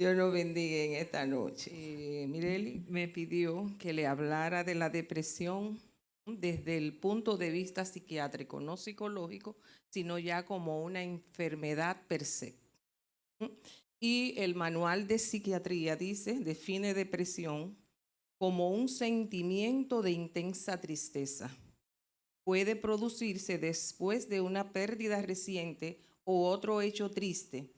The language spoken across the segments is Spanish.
Dios nos bendiga en esta noche. Mireli me pidió que le hablara de la depresión desde el punto de vista psiquiátrico, no psicológico, sino ya como una enfermedad per se. Y el manual de psiquiatría define depresión como un sentimiento de intensa tristeza. Puede producirse después de una pérdida reciente o otro hecho triste,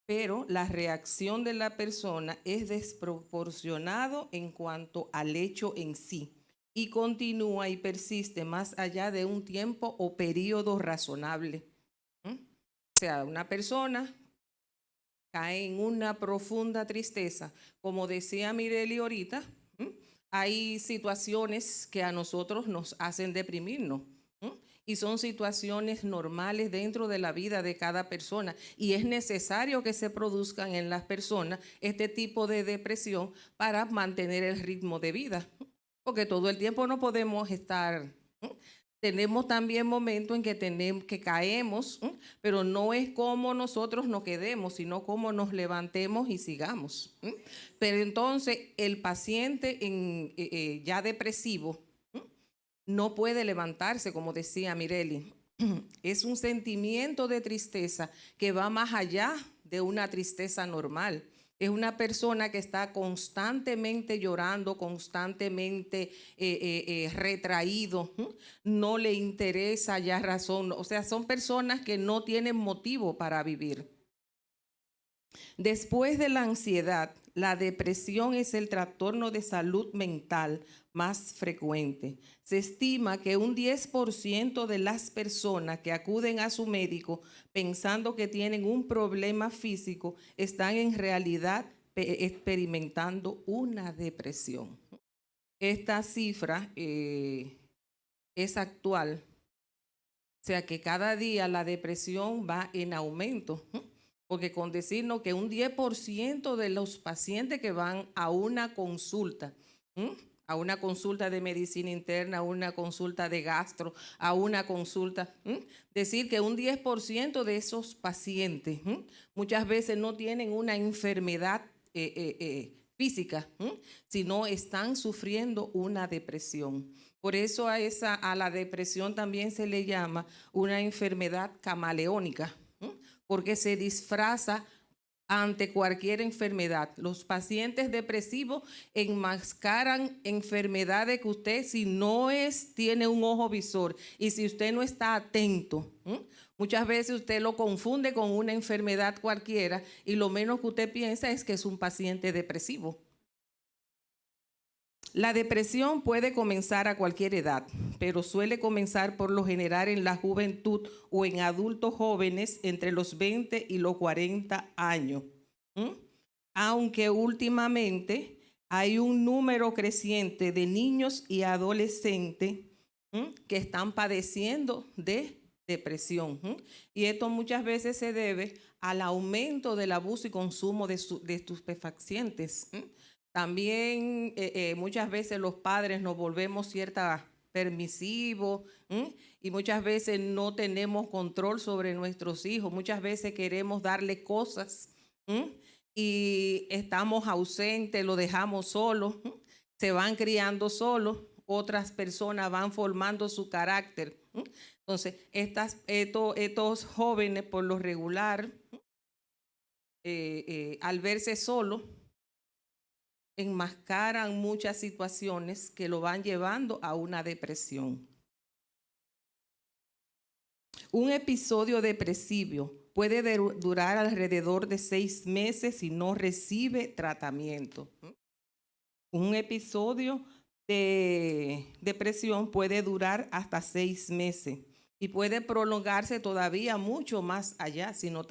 pero la reacción de la persona es desproporcionado en cuanto al hecho en sí y continúa y persiste más allá de un tiempo o periodo razonable. O sea, una persona cae en una profunda tristeza. Como decía Mireli ahorita, hay situaciones que a nosotros nos hacen deprimirnos. Y son situaciones normales dentro de la vida de cada persona. Y es necesario que se produzcan en las personas este tipo de depresión para mantener el ritmo de vida. Porque todo el tiempo no podemos estar. Tenemos también momentos en que caemos, pero no es como nosotros nos quedemos, sino como nos levantemos y sigamos. Pero entonces el paciente ya depresivo no puede levantarse, como decía Mireli. Es un sentimiento de tristeza que va más allá de una tristeza normal. Es una persona que está constantemente llorando, constantemente retraído, no le interesa ya razón. O sea, son personas que no tienen motivo para vivir. Después de la ansiedad, la depresión es el trastorno de salud mental más frecuente. Se estima que un 10% de las personas que acuden a su médico pensando que tienen un problema físico están en realidad experimentando una depresión. Esta cifra es actual, o sea que cada día la depresión va en aumento. Porque con decirnos que un 10% de los pacientes que van a una consulta de medicina interna, a una consulta de gastro, a una consulta, decir que un 10% de esos pacientes muchas veces no tienen una enfermedad física, sino están sufriendo una depresión. Por eso a la depresión también se le llama una enfermedad camaleónica, porque se disfraza ante cualquier enfermedad. Los pacientes depresivos enmascaran enfermedades que usted, si no tiene un ojo visor y si usted no está atento, muchas veces usted lo confunde con una enfermedad cualquiera y lo menos que usted piensa es que es un paciente depresivo. La depresión puede comenzar a cualquier edad, pero suele comenzar por lo general en la juventud o en adultos jóvenes entre los 20 y los 40 años. Aunque últimamente hay un número creciente de niños y adolescentes que están padeciendo de depresión. Y esto muchas veces se debe al aumento del abuso y consumo de estupefacientes. También muchas veces los padres nos volvemos permisivos y muchas veces no tenemos control sobre nuestros hijos. Muchas veces queremos darle cosas y estamos ausentes, lo dejamos solo, se van criando solos, otras personas van formando su carácter. Entonces, estos jóvenes por lo regular, al verse solos, enmascaran muchas situaciones que lo van llevando a una depresión. Un episodio depresivo puede durar alrededor de 6 meses si no recibe tratamiento. Un episodio de depresión puede durar hasta 6 meses y puede prolongarse todavía mucho más allá si no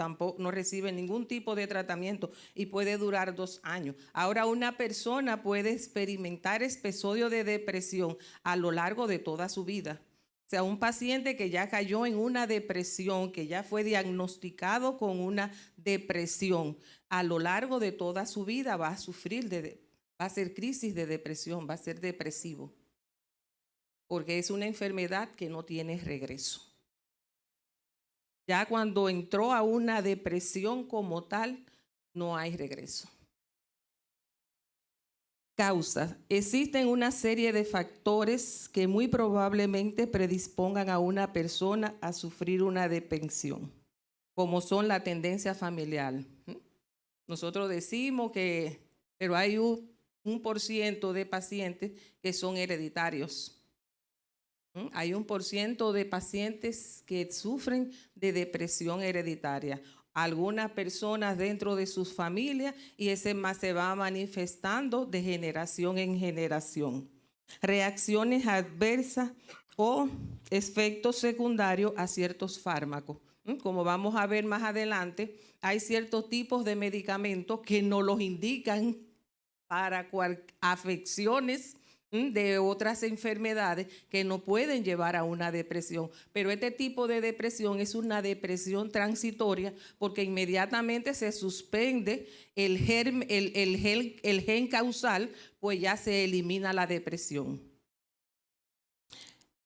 recibe ningún tipo de tratamiento y puede durar 2 años. Ahora, una persona puede experimentar episodios de depresión a lo largo de toda su vida. O sea, un paciente que ya cayó en una depresión, que ya fue diagnosticado con una depresión, a lo largo de toda su vida va a sufrir va a ser crisis de depresión, va a ser depresivo, porque es una enfermedad que no tiene regreso. Ya cuando entró a una depresión como tal, no hay regreso. Causas. Existen una serie de factores que muy probablemente predispongan a una persona a sufrir una depresión, como son la tendencia familiar. Nosotros decimos que, pero hay un por ciento de pacientes que son hereditarios. Hay un por ciento de pacientes que sufren de depresión hereditaria. Algunas personas dentro de sus familias y ese más se va manifestando de generación en generación. Reacciones adversas o efectos secundarios a ciertos fármacos. Como vamos a ver más adelante, hay ciertos tipos de medicamentos que no los indican para afecciones de otras enfermedades que no pueden llevar a una depresión. Pero este tipo de depresión es una depresión transitoria porque inmediatamente se suspende el gen causal, pues ya se elimina la depresión.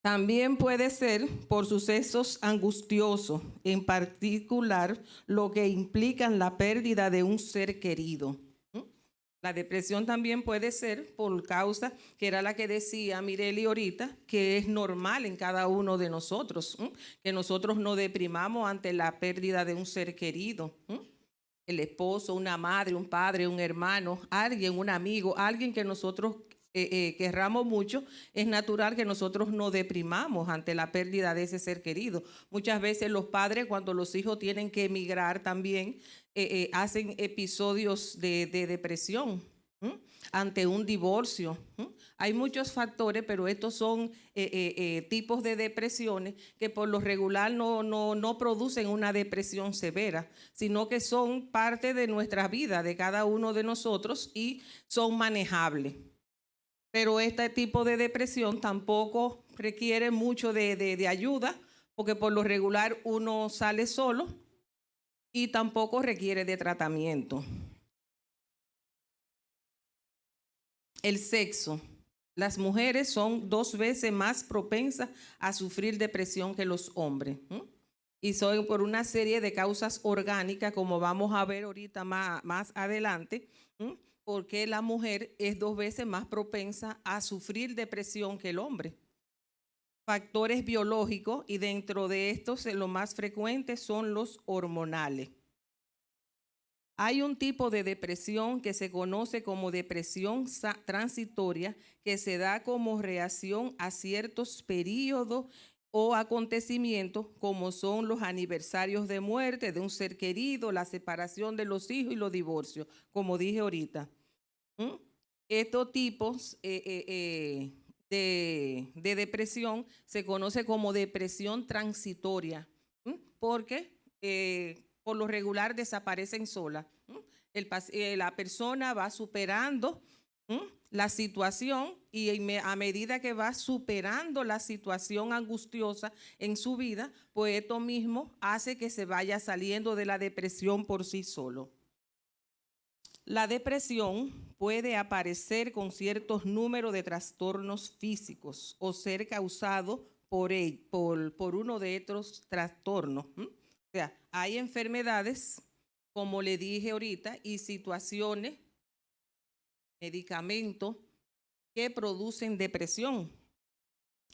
También puede ser por sucesos angustiosos, en particular lo que implican la pérdida de un ser querido. La depresión también puede ser por causa, que era la que decía Mireli ahorita, que es normal en cada uno de nosotros, que nosotros nos deprimamos ante la pérdida de un ser querido. El esposo, una madre, un padre, un hermano, alguien, un amigo, alguien que nosotros querramos mucho, es natural que nosotros nos deprimamos ante la pérdida de ese ser querido. Muchas veces los padres, cuando los hijos tienen que emigrar también, hacen episodios de depresión ante un divorcio. Hay muchos factores, pero estos son tipos de depresiones que por lo regular no producen una depresión severa, sino que son parte de nuestra vida, de cada uno de nosotros, y son manejables. Pero este tipo de depresión tampoco requiere mucho de ayuda, porque por lo regular uno sale solo y tampoco requiere de tratamiento. El sexo. Las mujeres son 2 veces más propensas a sufrir depresión que los hombres. Y son por una serie de causas orgánicas, como vamos a ver ahorita más adelante, porque la mujer es 2 veces más propensa a sufrir depresión que el hombre. Factores biológicos, y dentro de estos los más frecuentes son los hormonales. Hay un tipo de depresión que se conoce como depresión transitoria, que se da como reacción a ciertos periodos o acontecimientos, como son los aniversarios de muerte de un ser querido, la separación de los hijos y los divorcios, como dije ahorita. Estos tipos de depresión se conoce como depresión transitoria, porque por lo regular desaparecen solas. La persona va superando la situación y a medida que va superando la situación angustiosa en su vida, pues esto mismo hace que se vaya saliendo de la depresión por sí solo. La depresión puede aparecer con ciertos números de trastornos físicos o ser causado por uno de estos trastornos. O sea, hay enfermedades, como le dije ahorita, y situaciones, medicamentos que producen depresión.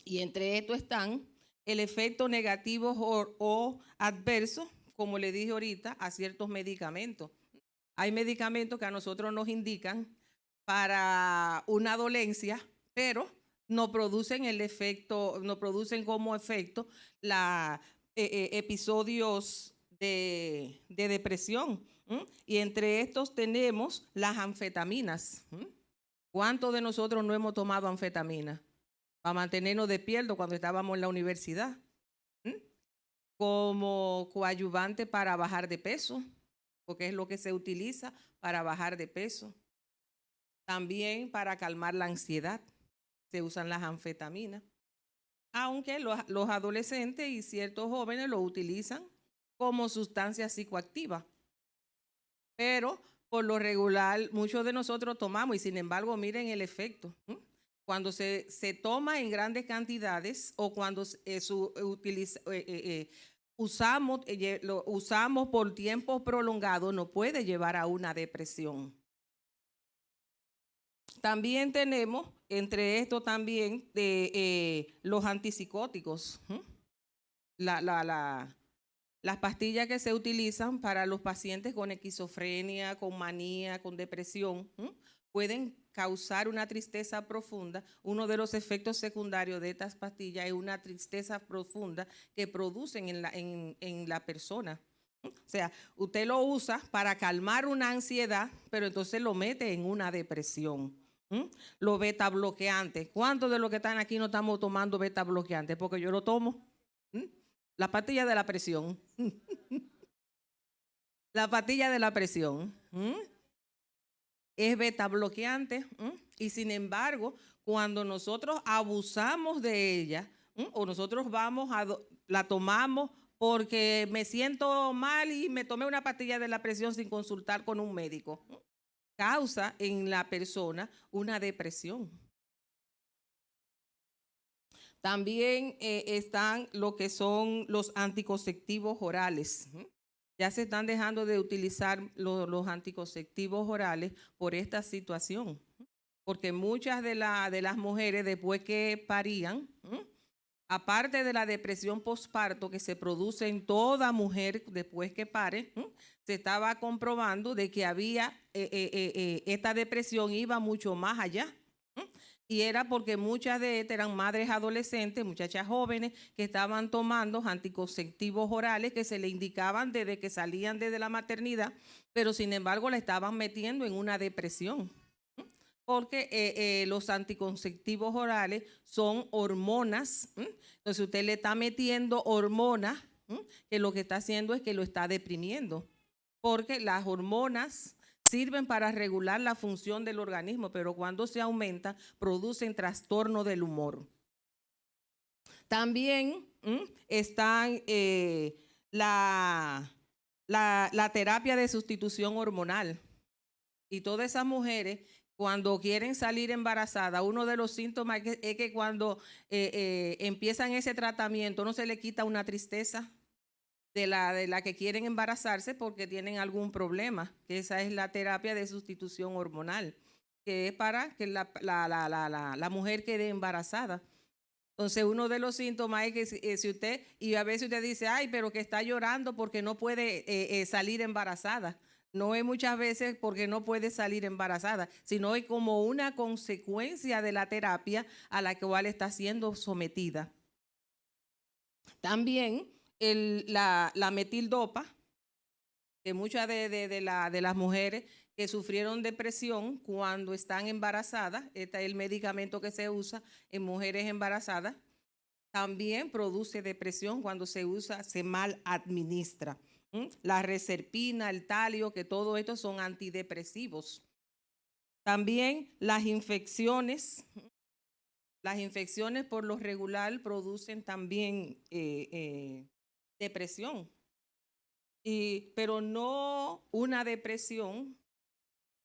Y entre estos están el efecto negativo o adverso, como le dije ahorita, a ciertos medicamentos. Hay medicamentos que a nosotros nos indican para una dolencia, pero no producen el efecto, no producen como efecto episodios de depresión. Y entre estos tenemos las anfetaminas. ¿Cuántos de nosotros no hemos tomado anfetamina para mantenernos despiertos cuando estábamos en la universidad? Como coadyuvante para bajar de peso, porque es lo que se utiliza para bajar de peso. También para calmar la ansiedad se usan las anfetaminas, aunque los adolescentes y ciertos jóvenes lo utilizan como sustancia psicoactiva. Pero por lo regular muchos de nosotros tomamos, y sin embargo miren el efecto. Cuando se toma en grandes cantidades o cuando lo usamos por tiempo prolongado, nos puede llevar a una depresión. También tenemos, entre esto también, los antipsicóticos. Las pastillas que se utilizan para los pacientes con esquizofrenia, con manía, con depresión, pueden causar una tristeza profunda. Uno de los efectos secundarios de estas pastillas es una tristeza profunda que producen en la persona. O sea, usted lo usa para calmar una ansiedad, pero entonces lo mete en una depresión. Los beta bloqueantes. ¿Cuántos de los que están aquí no estamos tomando beta bloqueantes? Porque yo lo tomo. La pastilla de la presión. La pastilla de la presión. Es beta bloqueante. Y sin embargo, cuando nosotros abusamos de ella, o nosotros la tomamos porque me siento mal y me tomé una pastilla de la presión sin consultar con un médico, causa en la persona una depresión. También están lo que son los anticonceptivos orales. Ya se están dejando de utilizar los anticonceptivos orales por esta situación, porque muchas de las mujeres después que parían, aparte de la depresión postparto que se produce en toda mujer después que pare, se estaba comprobando de que había esta depresión iba mucho más allá. Y era porque muchas de estas eran madres adolescentes, muchachas jóvenes que estaban tomando anticonceptivos orales que se le indicaban desde que salían desde la maternidad, pero sin embargo la estaban metiendo en una depresión. Porque los anticonceptivos orales son hormonas. Entonces usted le está metiendo hormonas, que lo que está haciendo es que lo está deprimiendo. Porque las hormonas sirven para regular la función del organismo, pero cuando se aumenta, producen trastorno del humor. También están la terapia de sustitución hormonal. Y todas esas mujeres, cuando quieren salir embarazadas, uno de los síntomas es que cuando empiezan ese tratamiento no se le quita una tristeza de la que quieren embarazarse porque tienen algún problema, que esa es la terapia de sustitución hormonal, que es para que la mujer quede embarazada. Entonces, uno de los síntomas es que si usted, y a veces usted dice, ay, pero que está llorando porque no puede salir embarazada. No es muchas veces porque no puede salir embarazada, sino es como una consecuencia de la terapia a la cual está siendo sometida. También la metildopa, que muchas de las mujeres que sufrieron depresión cuando están embarazadas, este es el medicamento que se usa en mujeres embarazadas, también produce depresión cuando se usa, se mal administra. La reserpina, el talio, que todo esto son antidepresivos. También las infecciones por lo regular producen también depresión. Pero no una depresión,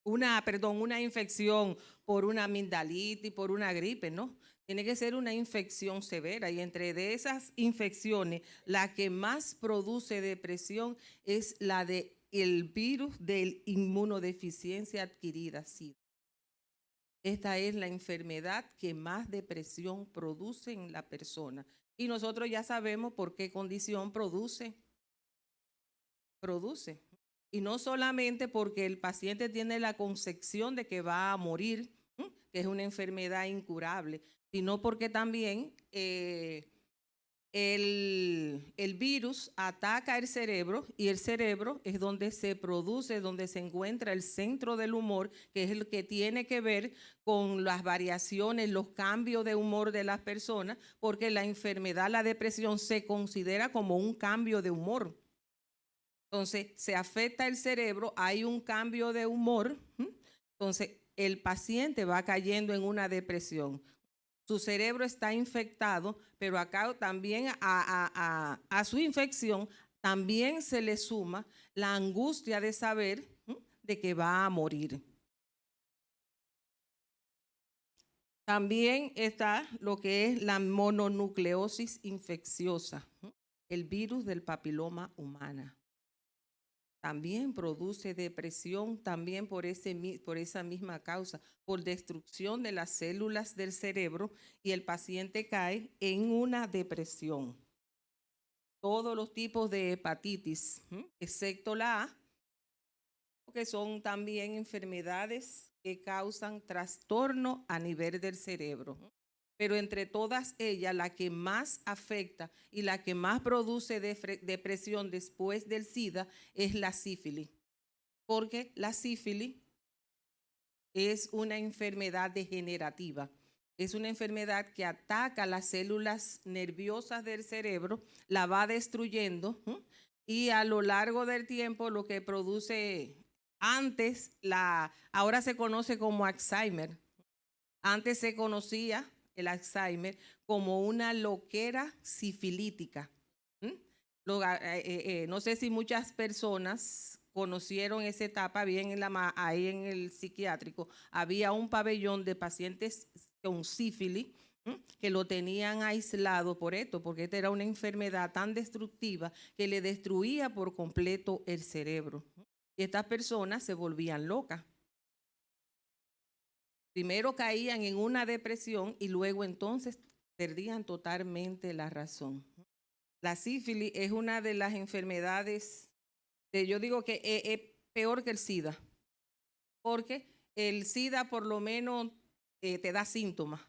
una infección por una amigdalitis, por una gripe, ¿no? Tiene que ser una infección severa y entre de esas infecciones, la que más produce depresión es la del virus de inmunodeficiencia adquirida, SIDA. Esta es la enfermedad que más depresión produce en la persona. Y nosotros ya sabemos por qué condición produce. Y no solamente porque el paciente tiene la concepción de que va a morir, que es una enfermedad incurable, sino porque también el virus ataca el cerebro y el cerebro es donde se produce, donde se encuentra el centro del humor, que es el que tiene que ver con las variaciones, los cambios de humor de las personas, porque la enfermedad, la depresión, se considera como un cambio de humor. Entonces, se afecta el cerebro, hay un cambio de humor, entonces el paciente va cayendo en una depresión. Su cerebro está infectado, pero acá también a su infección también se le suma la angustia de saber de que va a morir. También está lo que es la mononucleosis infecciosa. el virus del papiloma humana. También produce depresión, también por esa misma causa, por destrucción de las células del cerebro, y el paciente cae en una depresión. Todos los tipos de hepatitis, excepto la A, que son también enfermedades que causan trastorno a nivel del cerebro. Pero entre todas ellas, la que más afecta y la que más produce depresión después del SIDA es la sífilis. Porque la sífilis es una enfermedad degenerativa. Es una enfermedad que ataca las células nerviosas del cerebro, la va destruyendo, y a lo largo del tiempo lo que produce, ahora se conoce como Alzheimer. Antes se conocía el Alzheimer como una loquera sifilítica. No sé si muchas personas conocieron esa etapa. Bien, ahí en el psiquiátrico había un pabellón de pacientes con sífilis que lo tenían aislado por esto, porque esta era una enfermedad tan destructiva que le destruía por completo el cerebro. Y estas personas se volvían locas. Primero caían en una depresión y luego entonces perdían totalmente la razón. La sífilis es una de las enfermedades, yo digo que es peor que el SIDA, porque el SIDA por lo menos te da síntomas.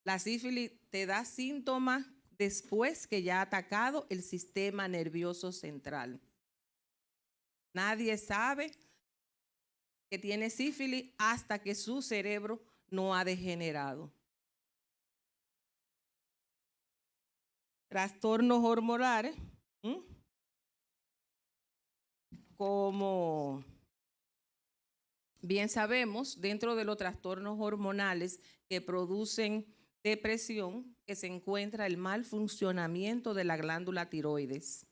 La sífilis te da síntomas después que ya ha atacado el sistema nervioso central. Nadie sabe que tiene sífilis hasta que su cerebro no ha degenerado. Trastornos hormonales, como bien sabemos, dentro de los trastornos hormonales que producen depresión, que se encuentra el mal funcionamiento de la glándula tiroides.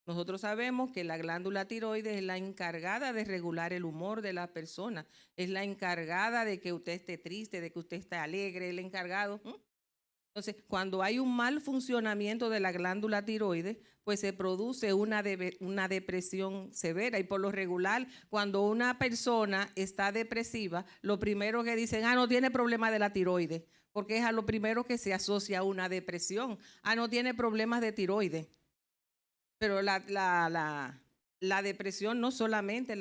Nosotros sabemos que la glándula tiroides es la encargada de regular el humor de la persona, es la encargada de que usted esté triste, de que usted esté alegre, es el encargado. Entonces, cuando hay un mal funcionamiento de la glándula tiroides, pues se produce una depresión severa. Y por lo regular, cuando una persona está depresiva, lo primero que dicen, no tiene problema de la tiroides, porque es a lo primero que se asocia a una depresión. No tiene problemas de tiroides. Pero la depresión no solamente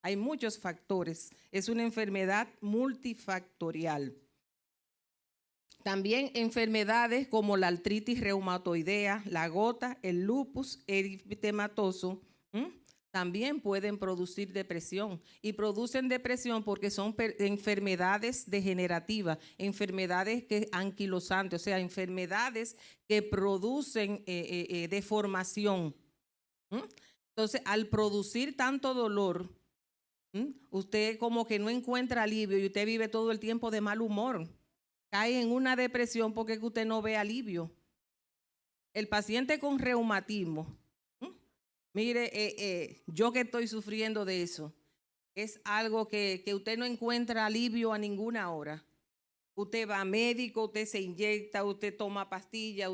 hay muchos factores, es una enfermedad multifactorial. También enfermedades como la artritis reumatoidea, la gota, el lupus eritematoso, también pueden producir depresión, y producen depresión porque son enfermedades degenerativas, enfermedades anquilosantes, o sea, enfermedades que producen deformación. Entonces, al producir tanto dolor, usted como que no encuentra alivio y usted vive todo el tiempo de mal humor. Cae en una depresión porque usted no ve alivio. El paciente con reumatismo, mire, yo que estoy sufriendo de eso, es algo que usted no encuentra alivio a ninguna hora. Usted va a médico, usted se inyecta, usted toma pastillas,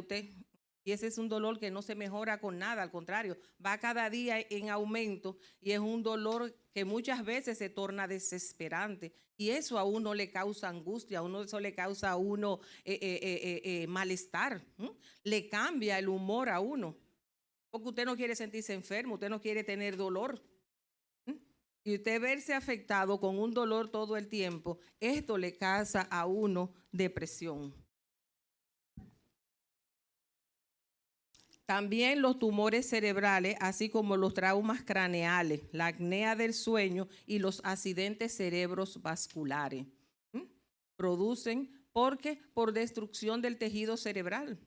y ese es un dolor que no se mejora con nada, al contrario, va cada día en aumento, y es un dolor que muchas veces se torna desesperante, y eso a uno le causa angustia, eso le causa a uno malestar, le cambia el humor a uno, porque usted no quiere sentirse enfermo, usted no quiere tener dolor. Y usted verse afectado con un dolor todo el tiempo, esto le causa a uno depresión. También los tumores cerebrales, así como los traumas craneales, la apnea del sueño y los accidentes cerebrovasculares, producen por destrucción del tejido cerebral.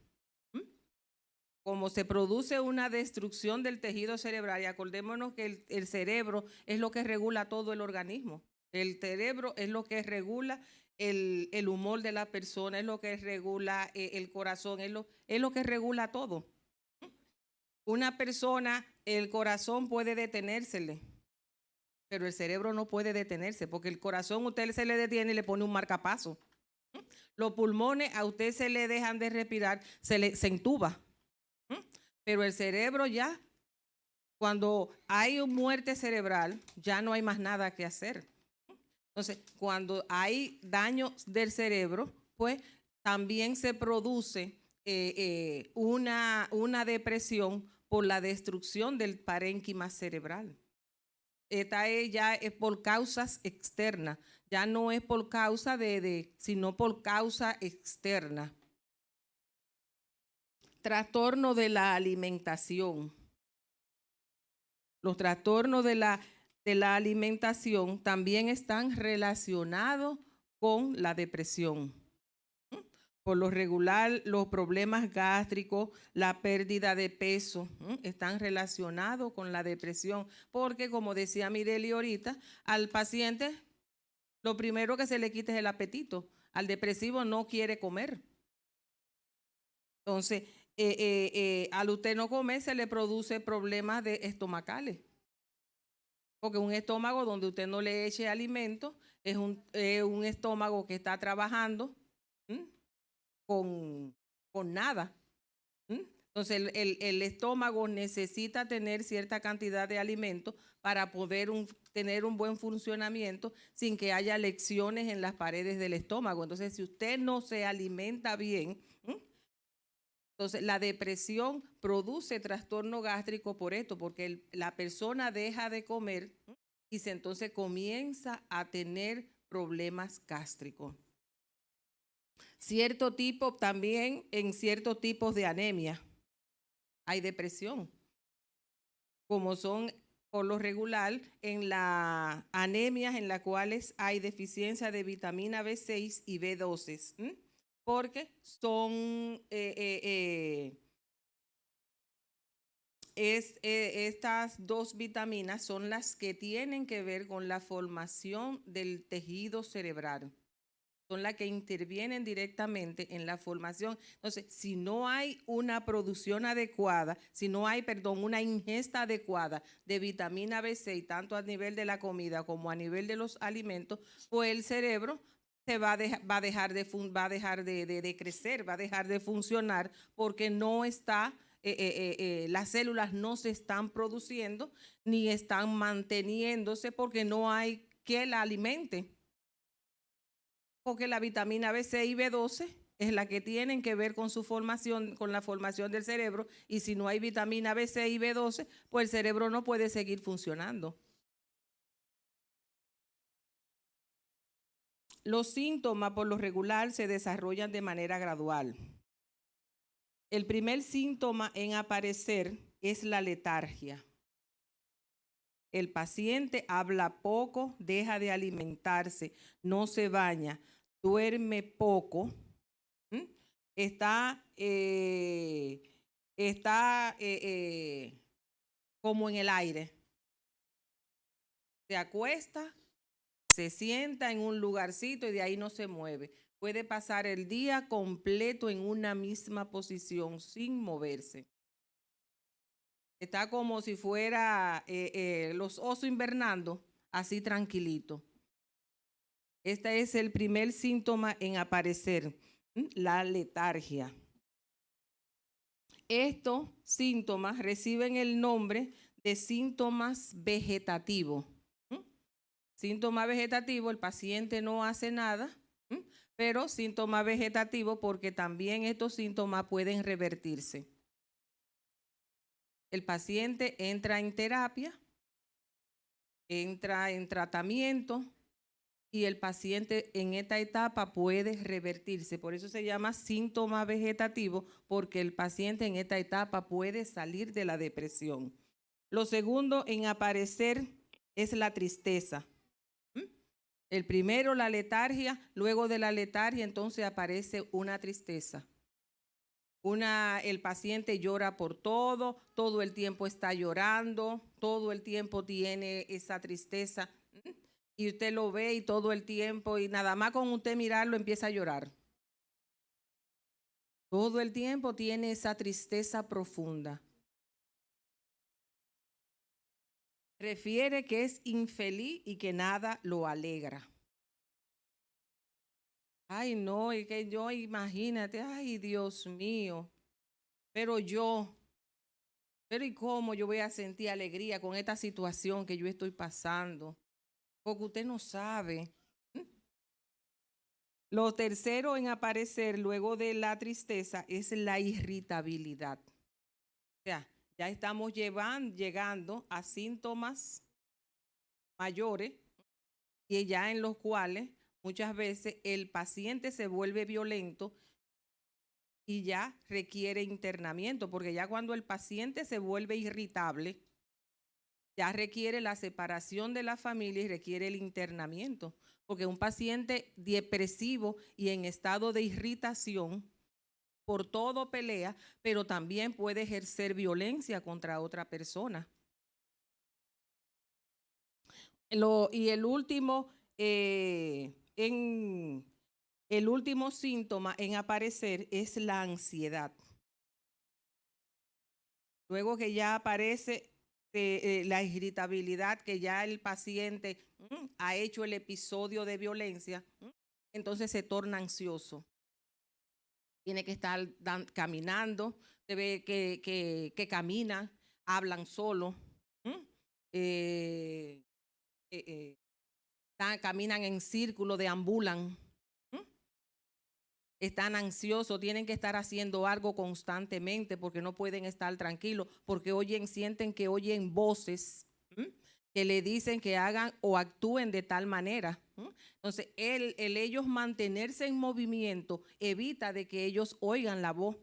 Como se produce una destrucción del tejido cerebral, y acordémonos que el cerebro es lo que regula todo el organismo. El cerebro es lo que regula el humor de la persona, es lo que regula el corazón, es lo que regula todo. Una persona, el corazón puede detenérsele, pero el cerebro no puede detenerse, porque el corazón usted se le detiene y le pone un marcapaso. Los pulmones a usted se le dejan de respirar, se entuba. Pero el cerebro ya, cuando hay muerte cerebral, ya no hay más nada que hacer. Entonces, cuando hay daño del cerebro, pues también se produce una depresión por la destrucción del parénquima cerebral. Esta ya es por causas externas, ya no es por causa sino por causa externa. Trastorno de la alimentación. Los trastornos de la alimentación también están relacionados con la depresión. Por lo regular, los problemas gástricos, la pérdida de peso, están relacionados con la depresión, porque como decía Mireli ahorita, al paciente lo primero que se le quita es el apetito. Al depresivo no quiere comer. Entonces, al usted no comer se le produce problemas estomacales. Porque un estómago donde usted no le eche alimento es un estómago que está trabajando con nada. Entonces el estómago necesita tener cierta cantidad de alimento para poder tener un buen funcionamiento sin que haya lesiones en las paredes del estómago. Entonces, si usted no se alimenta bien, entonces la depresión produce trastorno gástrico por esto, porque la persona deja de comer y entonces comienza a tener problemas gástricos. Cierto tipo también en ciertos tipos de anemia hay depresión, como son por lo regular en las anemias en las cuales hay deficiencia de vitamina B6 y B12, porque son estas dos vitaminas son las que tienen que ver con la formación del tejido cerebral. Son las que intervienen directamente en la formación. Entonces, si no hay una producción adecuada, si no hay, una ingesta adecuada de vitamina B6, tanto a nivel de la comida como a nivel de los alimentos, pues el cerebro se va a dejar de crecer, va a dejar de funcionar porque no está, las células no se están produciendo ni están manteniéndose porque no hay que la alimente. Porque la vitamina B6 y B12 es la que tienen que ver con su formación, con la formación del cerebro, y si no hay vitamina B6 y B12, pues el cerebro no puede seguir funcionando. Los síntomas por lo regular se desarrollan de manera gradual. El primer síntoma en aparecer es la letargia. El paciente habla poco, deja de alimentarse, no se baña, duerme poco, está como en el aire. Se acuesta, se sienta en un lugarcito y de ahí no se mueve. Puede pasar el día completo en una misma posición sin moverse. Está como si fuera los osos invernando, así tranquilito. Este es el primer síntoma en aparecer, la letargia. Estos síntomas reciben el nombre de síntomas vegetativos. Síntoma vegetativo, el paciente no hace nada, pero síntoma vegetativo porque también estos síntomas pueden revertirse. El paciente entra en terapia, entra en tratamiento y el paciente en esta etapa puede revertirse. Por eso se llama síntoma vegetativo, porque el paciente en esta etapa puede salir de la depresión. Lo segundo en aparecer es la tristeza. El primero, la letargia, luego de la letargia entonces aparece una tristeza. El paciente llora por todo el tiempo está llorando, todo el tiempo tiene esa tristeza. Y usted lo ve y todo el tiempo, y nada más con usted mirarlo empieza a llorar. Todo el tiempo tiene esa tristeza profunda. Refiere que es infeliz y que nada lo alegra. Ay, no, es que yo, imagínate, ay, Dios mío, pero ¿y cómo yo voy a sentir alegría con esta situación que yo estoy pasando? Porque usted no sabe. Lo tercero en aparecer luego de la tristeza es la irritabilidad. O sea, ya estamos llegando a síntomas mayores y ya en los cuales muchas veces el paciente se vuelve violento y ya requiere internamiento, porque ya cuando el paciente se vuelve irritable, ya requiere la separación de la familia y requiere el internamiento, porque un paciente depresivo y en estado de irritación por todo pelea, pero también puede ejercer violencia contra otra persona. Y el último, el último síntoma en aparecer es la ansiedad. Luego que ya aparece la irritabilidad, que ya el paciente ha hecho el episodio de violencia, entonces se torna ansioso. Tiene que estar caminando, se ve que caminan, hablan solo, eh, eh, caminan en círculo, deambulan, están ansiosos, tienen que estar haciendo algo constantemente porque no pueden estar tranquilos, porque sienten que oyen voces que le dicen que hagan o actúen de tal manera. Entonces, el ellos mantenerse en movimiento evita de que ellos oigan la voz.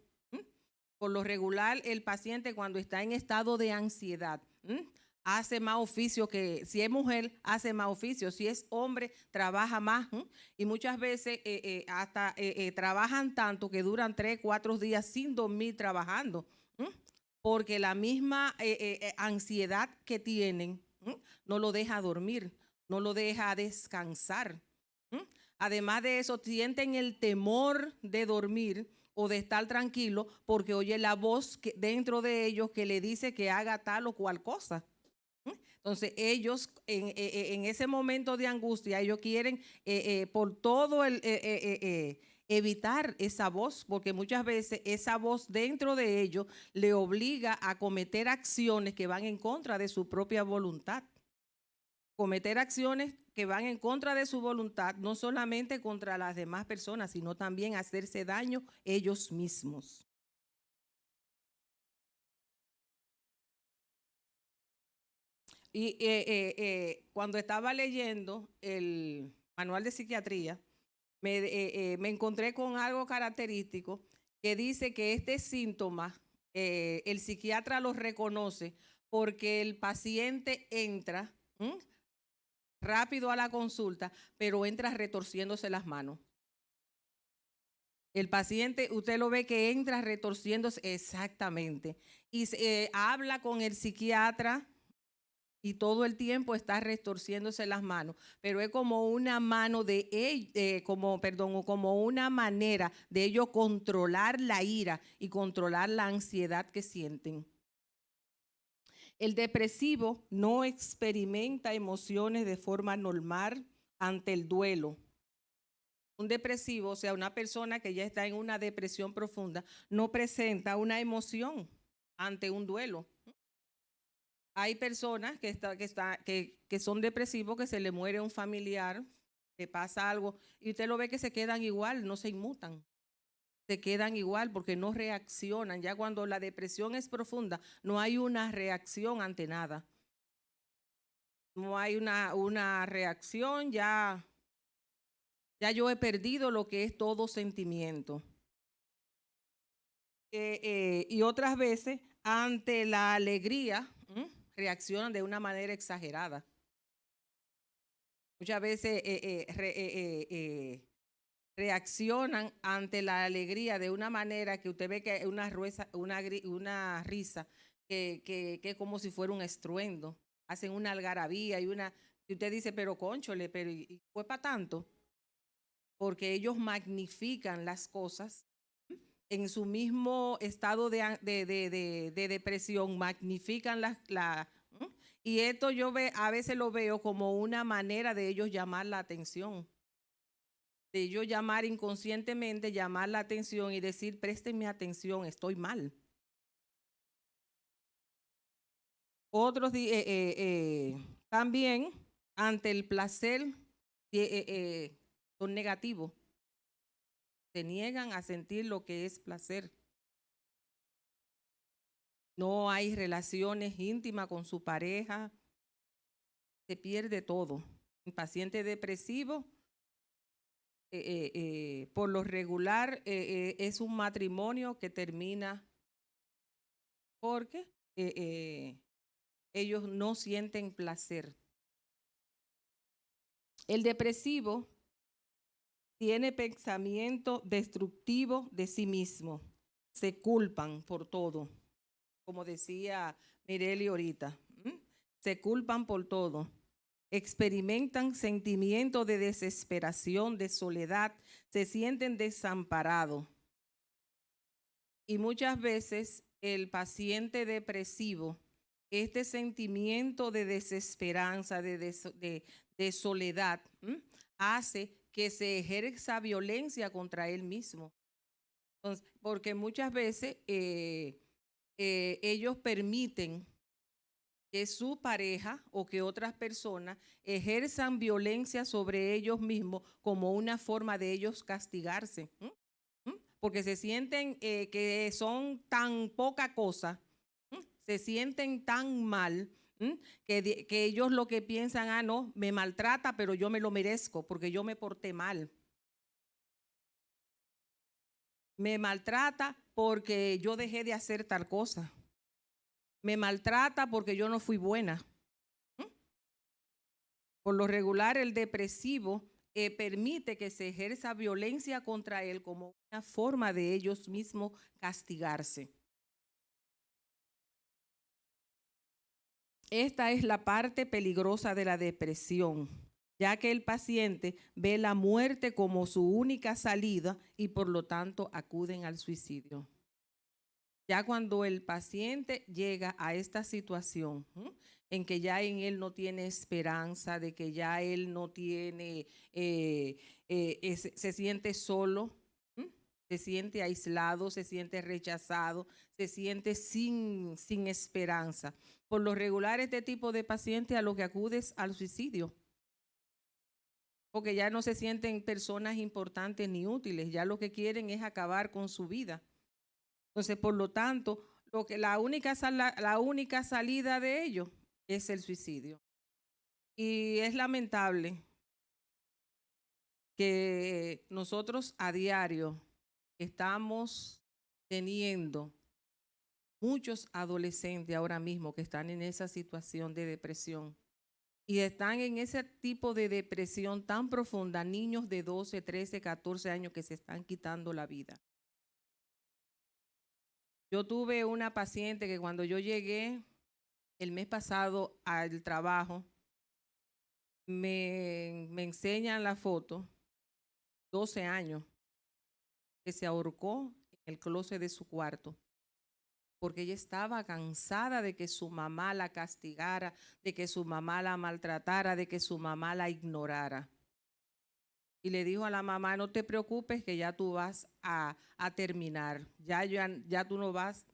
Por lo regular, el paciente cuando está en estado de ansiedad, hace más oficio que, si es mujer, hace más oficio, si es hombre, trabaja más. Y muchas veces hasta trabajan tanto que duran 3, 4 días sin dormir trabajando, porque la misma ansiedad que tienen no lo deja dormir, no lo deja descansar. Además de eso, sienten el temor de dormir o de estar tranquilo porque oye la voz dentro de ellos que le dice que haga tal o cual cosa. Entonces ellos en ese momento de angustia, ellos quieren por todo evitar esa voz, porque muchas veces esa voz dentro de ellos le obliga a cometer acciones que van en contra de su propia voluntad. Cometer acciones que van en contra de su voluntad, no solamente contra las demás personas, sino también hacerse daño ellos mismos. Y cuando estaba leyendo el manual de psiquiatría, me encontré con algo característico que dice que este síntoma el psiquiatra lo reconoce porque el paciente entra rápido a la consulta, pero entra retorciéndose las manos. El paciente, usted lo ve que entra retorciéndose exactamente y habla con el psiquiatra y todo el tiempo está retorciéndose las manos, pero es como una mano de como una manera de ellos controlar la ira y controlar la ansiedad que sienten. El depresivo no experimenta emociones de forma normal ante el duelo. Un depresivo, o sea, una persona que ya está en una depresión profunda, no presenta una emoción ante un duelo. Hay personas que son depresivos, que se le muere un familiar, que pasa algo, y usted lo ve que se quedan igual, no se inmutan. Se quedan igual porque no reaccionan. Ya cuando la depresión es profunda, no hay una reacción ante nada. No hay una reacción, ya yo he perdido lo que es todo sentimiento. Y otras veces, ante la alegría, reaccionan de una manera exagerada. Muchas veces reaccionan ante la alegría de una manera que usted ve que es una risa que es como si fuera un estruendo. Hacen una algarabía y usted dice, pero cónchole, pero ¿y fue para tanto? Porque ellos magnifican las cosas en su mismo estado de depresión, magnifican y esto a veces lo veo como una manera de ellos llamar la atención. de yo llamar inconscientemente, llamar la atención y decir, préstenme atención, estoy mal. Otros también ante el placer son negativos. Se niegan a sentir lo que es placer. No hay relaciones íntimas con su pareja. Se pierde todo. El paciente depresivo, por lo regular, es un matrimonio que termina porque ellos no sienten placer. El depresivo tiene pensamiento destructivo de sí mismo. Se culpan por todo, como decía Mireli ahorita. Se culpan por todo. Experimentan sentimientos de desesperación, de soledad, se sienten desamparados. Y muchas veces el paciente depresivo, este sentimiento de desesperanza, de soledad, hace que se ejerza violencia contra él mismo. Entonces, porque muchas veces ellos permiten que su pareja o que otras personas ejerzan violencia sobre ellos mismos como una forma de ellos castigarse. Porque se sienten que son tan poca cosa, se sienten tan mal, que ellos lo que piensan, no, me maltrata, pero yo me lo merezco porque yo me porté mal. Me maltrata porque yo dejé de hacer tal cosa. Me maltrata porque yo no fui buena. Por lo regular, el depresivo permite que se ejerza violencia contra él como una forma de ellos mismos castigarse. Esta es la parte peligrosa de la depresión, ya que el paciente ve la muerte como su única salida y por lo tanto acuden al suicidio. Ya cuando el paciente llega a esta situación, en que ya en él no tiene esperanza, de que ya él no tiene, se siente solo, se siente aislado, se siente rechazado, se siente sin esperanza. Por lo regular, este tipo de paciente a lo que acude es al suicidio, porque ya no se sienten personas importantes ni útiles, ya lo que quieren es acabar con su vida. Entonces, por lo tanto, la única salida de ellos es el suicidio. Y es lamentable que nosotros a diario estamos teniendo muchos adolescentes ahora mismo que están en esa situación de depresión y están en ese tipo de depresión tan profunda, niños de 12, 13, 14 años que se están quitando la vida. Yo tuve una paciente que cuando yo llegué el mes pasado al trabajo, me enseñan la foto, 12 años, que se ahorcó en el closet de su cuarto, porque ella estaba cansada de que su mamá la castigara, de que su mamá la maltratara, de que su mamá la ignorara. Y le dijo a la mamá, no te preocupes que ya tú vas a terminar, ya tú no vas.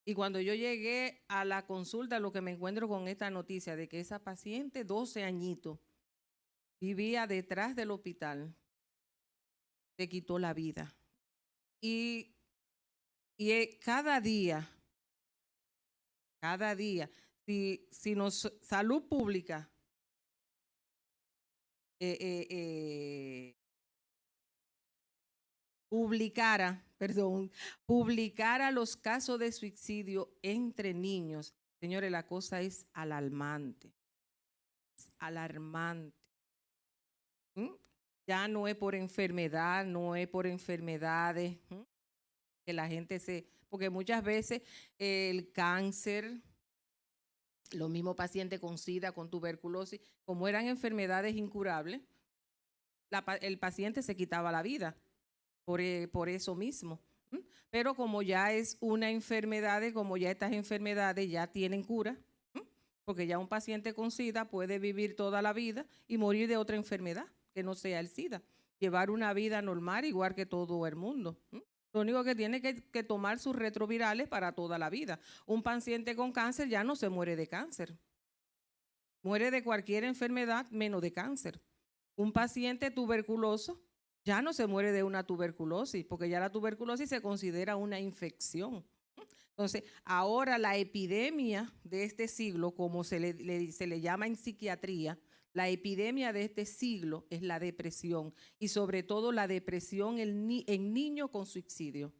Y cuando yo llegué a la consulta, lo que me encuentro con esta noticia de que esa paciente, 12 añitos, vivía detrás del hospital, se quitó la vida. Y cada día, si salud pública publicara los casos de suicidio entre niños, señores, la cosa es alarmante. Es alarmante. Ya no es por enfermedad, no es por enfermedades, que la gente porque muchas veces el cáncer, los mismos pacientes con SIDA, con tuberculosis, como eran enfermedades incurables, el paciente se quitaba la vida por eso mismo. Pero como ya es una enfermedad, como ya estas enfermedades ya tienen cura, porque ya un paciente con SIDA puede vivir toda la vida y morir de otra enfermedad que no sea el SIDA. llevar una vida normal igual que todo el mundo. Lo único que tiene que tomar sus retrovirales para toda la vida. Un paciente con cáncer ya no se muere de cáncer. Muere de cualquier enfermedad menos de cáncer. Un paciente tuberculoso ya no se muere de una tuberculosis, porque ya la tuberculosis se considera una infección. Entonces, ahora la epidemia de este siglo, como se le llama en psiquiatría, la epidemia de este siglo es la depresión, y sobre todo la depresión en niños con suicidio.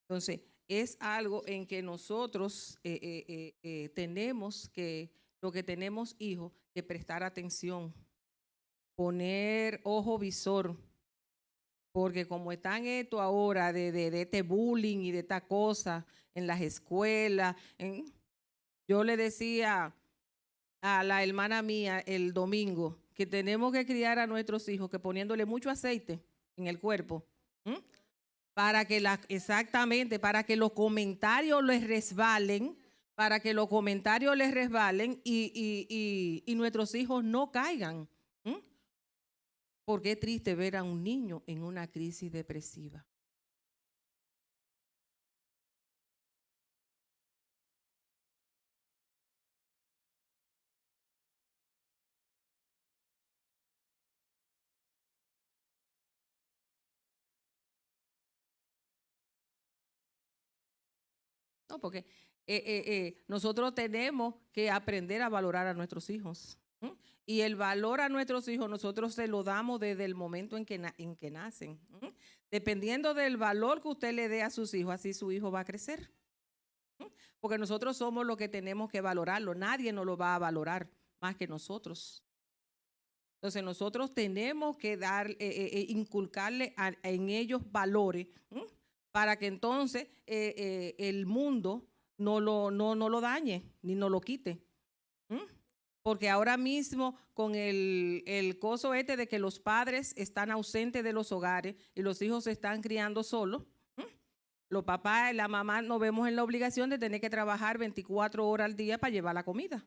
Entonces, es algo en que nosotros tenemos que, lo que tenemos hijos, que prestar atención, poner ojo visor, porque como están esto ahora de este bullying y de esta cosa en las escuelas, yo le decía a la hermana mía el domingo que tenemos que criar a nuestros hijos que poniéndole mucho aceite en el cuerpo, para que exactamente, para que los comentarios les resbalen, y nuestros hijos no caigan. Porque es triste ver a un niño en una crisis depresiva. No, porque nosotros tenemos que aprender a valorar a nuestros hijos. Y el valor a nuestros hijos nosotros se lo damos desde el momento en que nacen. Dependiendo del valor que usted le dé a sus hijos, así su hijo va a crecer. Porque nosotros somos los que tenemos que valorarlo. Nadie nos lo va a valorar más que nosotros. Entonces nosotros tenemos que inculcarle en ellos valores, para que entonces el mundo no lo dañe ni no lo quite. Porque ahora mismo con el coso de que los padres están ausentes de los hogares y los hijos se están criando solos, los papás y la mamá nos vemos en la obligación de tener que trabajar 24 horas al día para llevar la comida.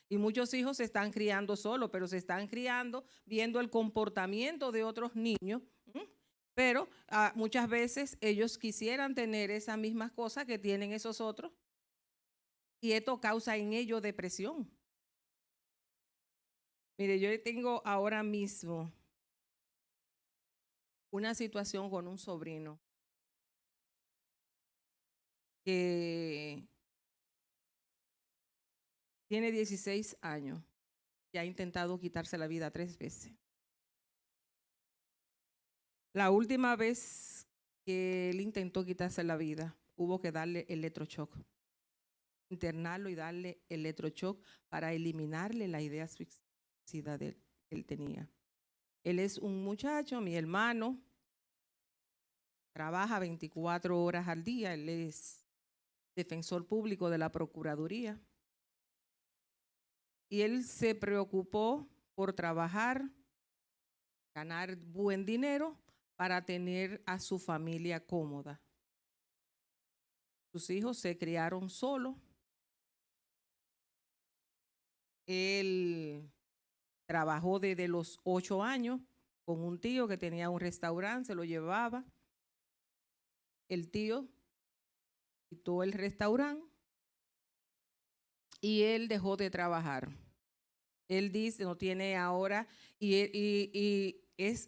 Y muchos hijos se están criando solos, pero se están criando viendo el comportamiento de otros niños, pero muchas veces ellos quisieran tener esas mismas cosas que tienen esos otros, y esto causa en ellos depresión. Mire, yo tengo ahora mismo una situación con un sobrino que tiene 16 años y ha intentado quitarse la vida 3 veces. La última vez que él intentó quitarse la vida, hubo que darle electroshock, internarlo y darle electroshock para eliminarle la idea suicida que él tenía. Él es un muchacho, mi hermano, trabaja 24 horas al día, él es defensor público de la Procuraduría. Y él se preocupó por trabajar, ganar buen dinero para tener a su familia cómoda. Sus hijos se criaron solos. Él trabajó desde los 8 años con un tío que tenía un restaurante, se lo llevaba. El tío quitó el restaurante y él dejó de trabajar. Él dice, no tiene ahora,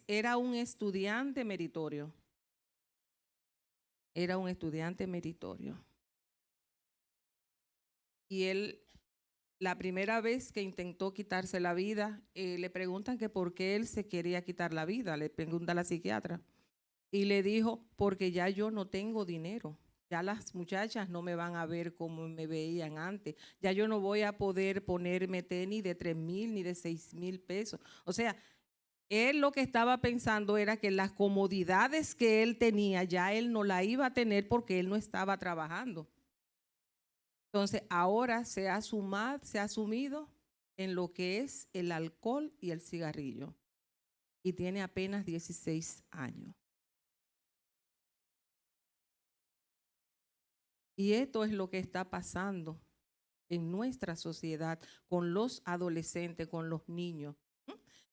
era un estudiante meritorio. Era un estudiante meritorio. Y él, la primera vez que intentó quitarse la vida, le preguntan que por qué él se quería quitar la vida, le pregunta a la psiquiatra. Y le dijo, porque ya yo no tengo dinero. Ya las muchachas no me van a ver como me veían antes. Ya yo no voy a poder ponerme tenis de 3,000 ni de 6,000 pesos. O sea, él lo que estaba pensando era que las comodidades que él tenía, ya él no la iba a tener porque él no estaba trabajando. Entonces, ahora se ha sumido en lo que es el alcohol y el cigarrillo. Y tiene apenas 16 años. Y esto es lo que está pasando en nuestra sociedad con los adolescentes, con los niños.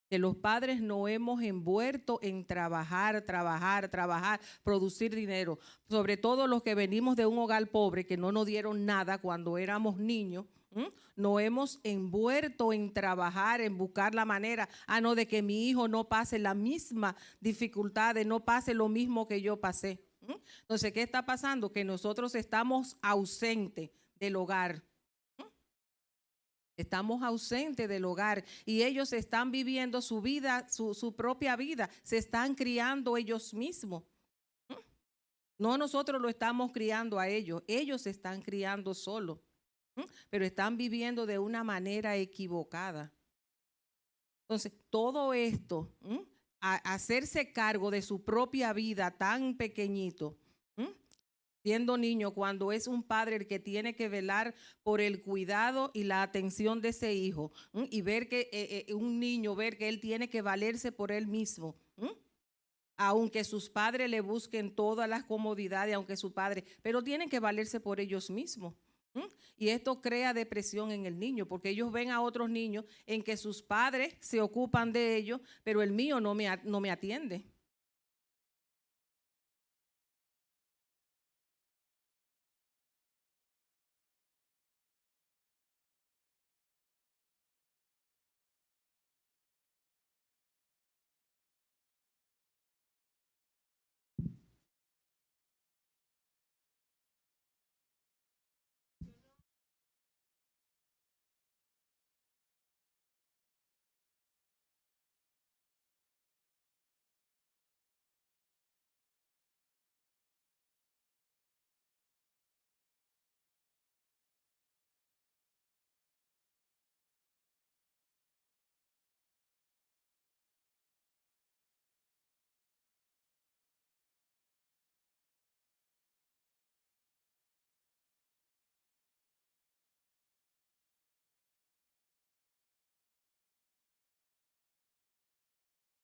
Que los padres no hemos envuelto en trabajar, trabajar, trabajar, producir dinero. Sobre todo los que venimos de un hogar pobre, que no nos dieron nada cuando éramos niños. No hemos envuelto en trabajar, en buscar la manera, no, de que mi hijo no pase la misma dificultad, no pase lo mismo que yo pasé. Entonces, ¿qué está pasando? Que nosotros estamos ausentes del hogar. Estamos ausentes del hogar y ellos están viviendo su vida, su propia vida. Se están criando ellos mismos. No, nosotros lo estamos criando a ellos. Ellos se están criando solos, pero están viviendo de una manera equivocada. Entonces, todo esto, hacerse cargo de su propia vida tan pequeñito, siendo niño, cuando es un padre el que tiene que velar por el cuidado y la atención de ese hijo, y ver que un niño, ver que él tiene que valerse por él mismo, aunque sus padres le busquen todas las comodidades, aunque su padre, pero tienen que valerse por ellos mismos. Y esto crea depresión en el niño, porque ellos ven a otros niños en que sus padres se ocupan de ellos, pero el mío no me atiende.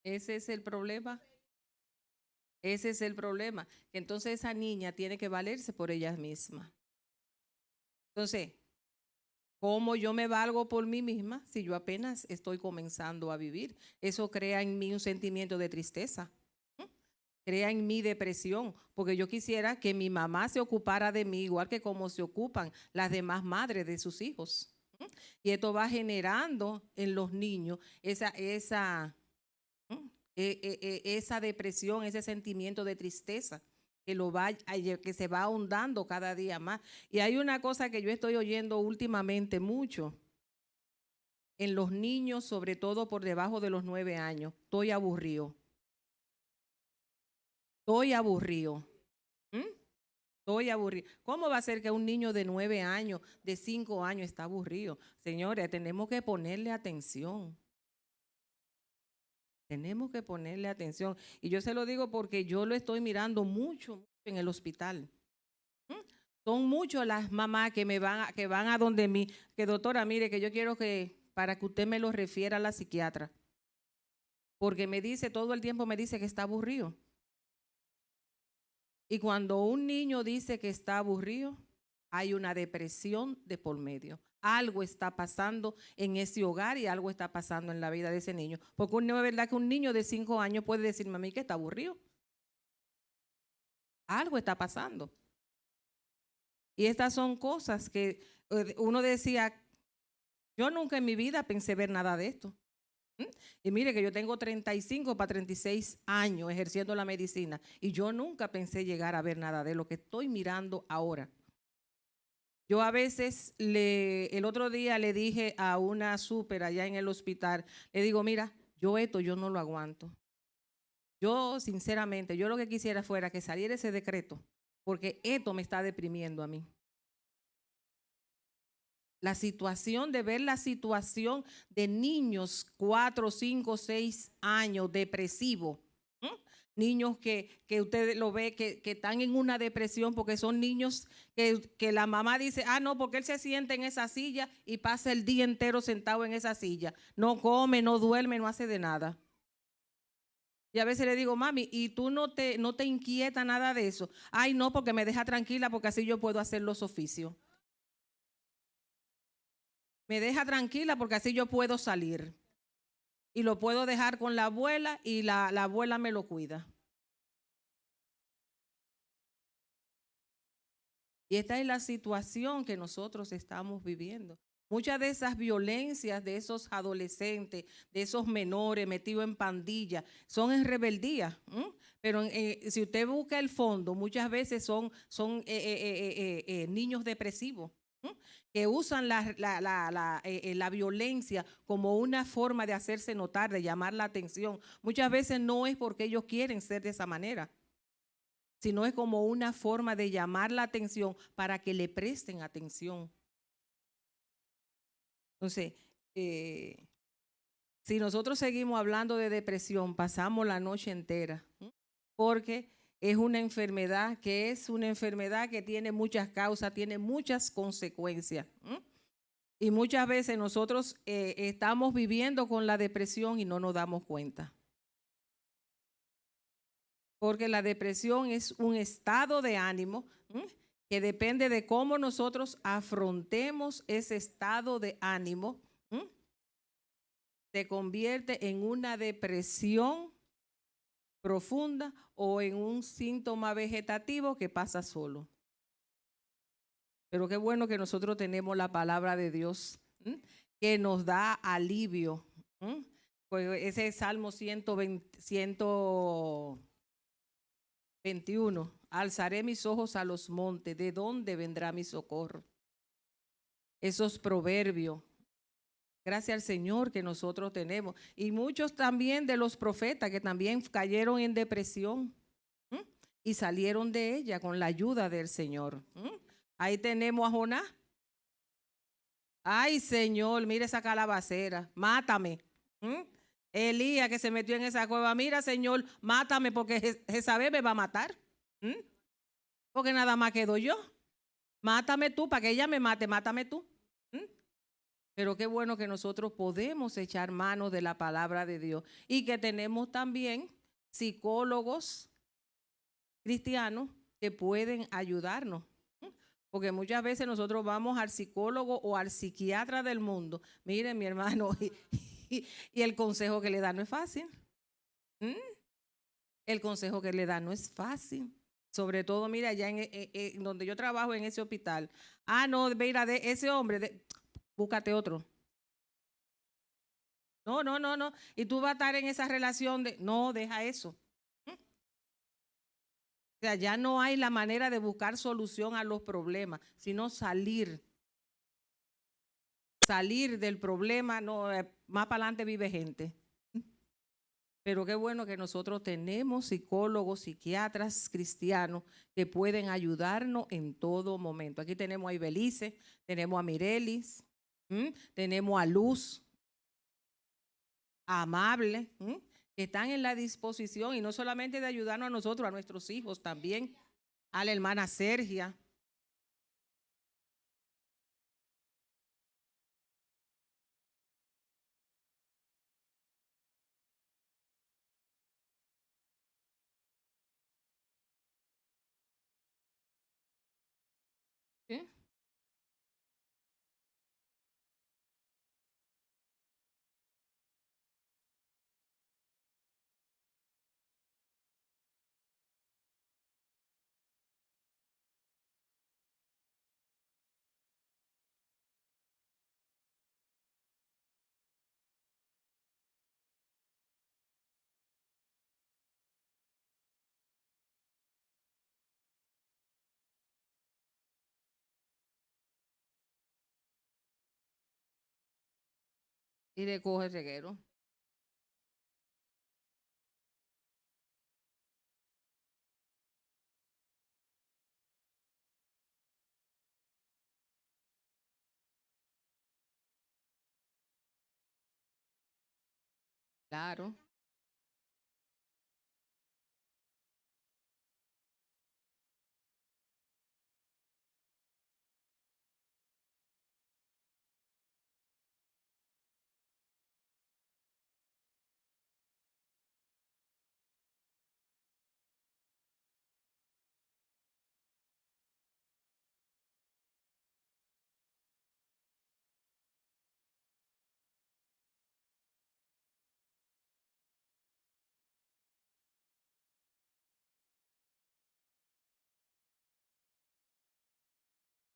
Ese es el problema. Ese es el problema. Que entonces esa niña tiene que valerse por ella misma. Entonces, ¿cómo yo me valgo por mí misma si yo apenas estoy comenzando a vivir? Eso crea en mí un sentimiento de tristeza. Crea en mí depresión, porque yo quisiera que mi mamá se ocupara de mí igual que como se ocupan las demás madres de sus hijos. Y esto va generando en los niños esa depresión, ese sentimiento de tristeza que se va ahondando cada día más. Y hay una cosa que yo estoy oyendo últimamente mucho en los niños, sobre todo por debajo de los 9 años. Estoy aburrido. Estoy aburrido. ¿Mm? Estoy aburrido. ¿Cómo va a ser que un niño de 9 años, de 5 años está aburrido? Señores, tenemos que ponerle atención. Tenemos que ponerle atención. Y yo se lo digo porque yo lo estoy mirando mucho en el hospital. Son muchas las mamás que van a donde mí, que doctora, mire, que yo quiero que para que usted me lo refiera a la psiquiatra. Porque me dice, todo el tiempo me dice que está aburrido. Y cuando un niño dice que está aburrido, hay una depresión de por medio. Algo está pasando en ese hogar y algo está pasando en la vida de ese niño. Porque no es verdad que un niño de 5 años puede decirme a mí que está aburrido. Algo está pasando. Y estas son cosas que uno decía, yo nunca en mi vida pensé ver nada de esto. Y mire que yo tengo 35 para 36 años ejerciendo la medicina y yo nunca pensé llegar a ver nada de lo que estoy mirando ahora. Yo a veces, el otro día le dije a una súper allá en el hospital, le digo, mira, yo no lo aguanto. Yo, sinceramente, yo lo que quisiera fuera que saliera ese decreto, porque esto me está deprimiendo a mí. La situación de ver la situación de niños 4, 5, 6 años depresivos. Niños que usted lo ve que están en una depresión porque son niños que la mamá dice, no, porque él se sienta en esa silla y pasa el día entero sentado en esa silla. No come, no duerme, no hace de nada. Y a veces le digo, mami, ¿y tú no te inquieta nada de eso? Ay, no, porque me deja tranquila porque así yo puedo hacer los oficios. Me deja tranquila porque así yo puedo salir. Y lo puedo dejar con la abuela y la abuela me lo cuida. Y esta es la situación que nosotros estamos viviendo. Muchas de esas violencias de esos adolescentes, de esos menores metidos en pandilla, son en rebeldía. Pero si usted busca el fondo, muchas veces son niños depresivos que usan la violencia como una forma de hacerse notar, de llamar la atención. Muchas veces no es porque ellos quieren ser de esa manera, sino es como una forma de llamar la atención para que le presten atención. Entonces, si nosotros seguimos hablando de depresión, pasamos la noche entera, porque es una enfermedad que tiene muchas causas, tiene muchas consecuencias. Y muchas veces nosotros estamos viviendo con la depresión y no nos damos cuenta. Porque la depresión es un estado de ánimo que depende de cómo nosotros afrontemos ese estado de ánimo. Se convierte en una depresión profunda o en un síntoma vegetativo que pasa solo. Pero qué bueno que nosotros tenemos la palabra de Dios que nos da alivio. Pues ese es Salmo 121. Alzaré mis ojos a los montes, ¿de dónde vendrá mi socorro? Esos proverbios. Gracias al Señor que nosotros tenemos. Y muchos también de los profetas que también cayeron en depresión y salieron de ella con la ayuda del Señor. Ahí tenemos a Jonás. Ay, Señor, mira esa calabacera, mátame. Elías que se metió en esa cueva, mira, Señor, mátame porque Jezabel me va a matar. Porque nada más quedo yo. Mátame tú, para que ella me mate, mátame tú. Pero qué bueno que nosotros podemos echar mano de la palabra de Dios y que tenemos también psicólogos cristianos que pueden ayudarnos. Porque muchas veces nosotros vamos al psicólogo o al psiquiatra del mundo. Miren, mi hermano, y el consejo que le da no es fácil. El consejo que le da no es fácil. Sobre todo, mira, allá en donde yo trabajo en ese hospital. Ah, no, mira, de ese hombre, búscate otro. No, no, no, no. Y tú vas a estar en esa relación de, no, deja eso. O sea, ya no hay la manera de buscar solución a los problemas, sino salir del problema. No, más para adelante vive gente. Pero qué bueno que nosotros tenemos psicólogos, psiquiatras cristianos que pueden ayudarnos en todo momento. Aquí tenemos a Ibelice, tenemos a Mirelis, tenemos a Luz, a Amable, que están en la disposición y no solamente de ayudarnos a nosotros, a nuestros hijos también, a la hermana Sergia. ¿Sí? Y recoge el reguero. Claro.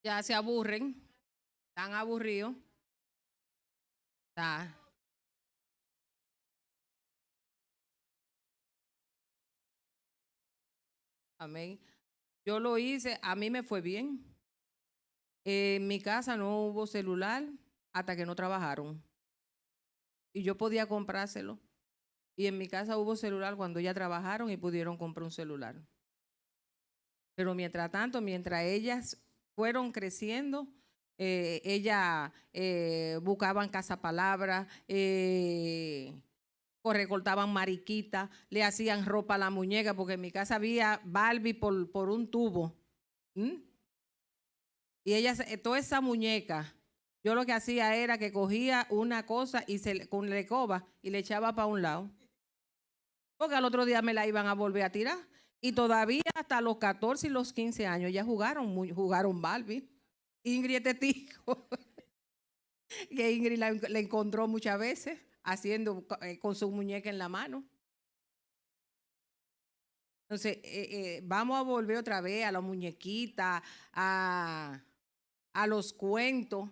Ya se aburren, están aburridos. Está. Amén. Yo lo hice, a mí me fue bien. En mi casa no hubo celular hasta que no trabajaron. Y yo podía comprárselo. Y en mi casa hubo celular cuando ya trabajaron y pudieron comprar un celular. Pero mientras tanto, mientras ellas fueron creciendo, ellas buscaban casapalabras, recortaban mariquitas, le hacían ropa a la muñeca, porque en mi casa había Barbie por un tubo. ¿Mm? Y ellas, toda esa muñeca, yo lo que hacía era que cogía una cosa y con la escoba y le echaba para un lado. Porque al otro día me la iban a volver a tirar. Y todavía hasta los 14 y los 15 años ya jugaron Barbie. Ingrid es testigo. Que Ingrid la encontró muchas veces haciendo con su muñeca en la mano. Entonces, vamos a volver otra vez a la muñequita, a los cuentos,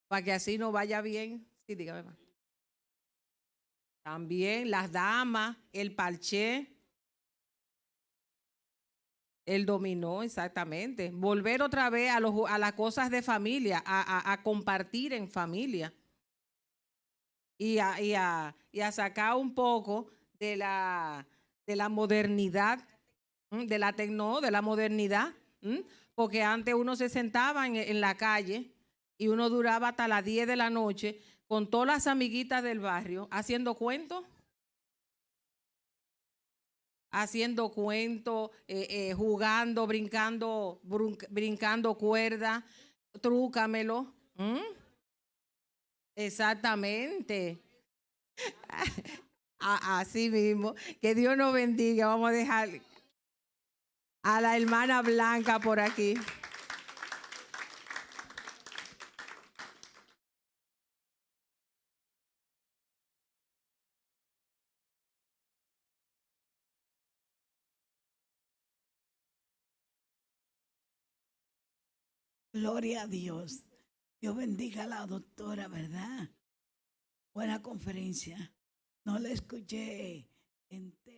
para que así nos vaya bien. Sí, dígame más. También las damas, el parché, el dominó, exactamente. Volver otra vez a las cosas de familia, a compartir en familia. Y a sacar un poco de la modernidad, de la modernidad, porque antes uno se sentaba en la calle y uno duraba hasta las 10 de la noche con todas las amiguitas del barrio haciendo cuentos, jugando, brincando cuerda, trúcamelo. Exactamente. Así mismo. Que Dios nos bendiga. Vamos a dejar a la hermana Blanca por aquí. Gloria a Dios. Dios bendiga a la doctora, ¿verdad? Buena conferencia. No la escuché entera.